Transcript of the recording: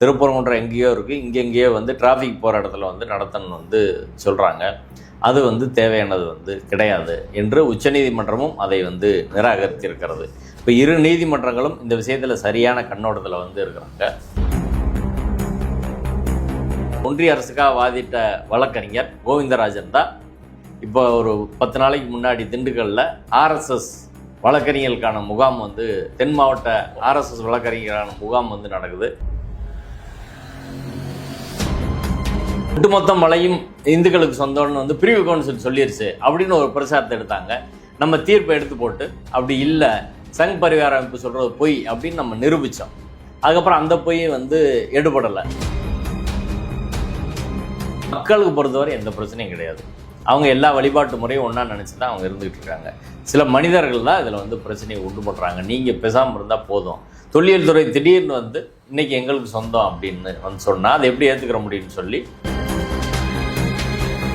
திருப்பரங்குன்றம் எங்கேயோ இருக்குது, இங்கெங்கேயோ வந்து டிராஃபிக் போகிற இடத்துல வந்து நடத்தணும்னு வந்து சொல்கிறாங்க. அது வந்து தேவையானது வந்து கிடையாது என்று உச்சநீதிமன்றமும் அதை வந்து நிராகரித்திருக்கிறது. இப்போ இரு நீதிமன்றங்களும் இந்த விஷயத்தில் சரியான கண்ணோட்டத்தில் வந்து இருக்கிறாங்க. ஒன்றிய அரசுக்காக வாதிட்ட வழக்கறிஞர் கோவிந்தராஜன் தான் இப்போ ஒரு 10 நாளைக்கு முன்னாடி திண்டுக்கல்லில் ஆர்எஸ்எஸ் வழக்கறிஞர்களுக்கான முகாம் வந்து தென் மாவட்ட ஆர்எஸ்எஸ் வழக்கறிஞர்களுக்கான முகாம் வந்து நடக்குது. ஒட்டுமொத்த மலையும் இந்துக்களுக்கு சொந்தம்னு வந்து பிரிவு கவுன்சில் சொல்லிருச்சு அப்படின்னு ஒரு பிரச்சாரத்தை எடுத்தாங்க. நம்ம தீர்ப்பை எடுத்து போட்டு அப்படி இல்லை, சங் பரிவார அமைப்பு சொல்கிறது பொய் அப்படின்னு நம்ம நிரூபித்தோம். அதுக்கப்புறம் அந்த பொய் வந்து எடுபடலை. மக்களுக்கு பொறுத்தவரை எந்த பிரச்சனையும் கிடையாது. அவங்க எல்லா வழிபாட்டு முறையும் ஒன்றா நினச்சி தான் அவங்க இருந்துகிட்டு இருக்காங்க. சில மனிதர்கள் தான் இதில் வந்து பிரச்சனையை உண்டு பண்ணுறாங்க. நீங்கள் பேசாமல் இருந்தால் போதும், தொல்லியல் துறை திடீர்னு வந்து இன்றைக்கி எங்களுக்கு சொந்தம் அப்படின்னு வந்து சொன்னால் அதை எப்படி ஏற்றுக்கிற முடியும்னு சொல்லி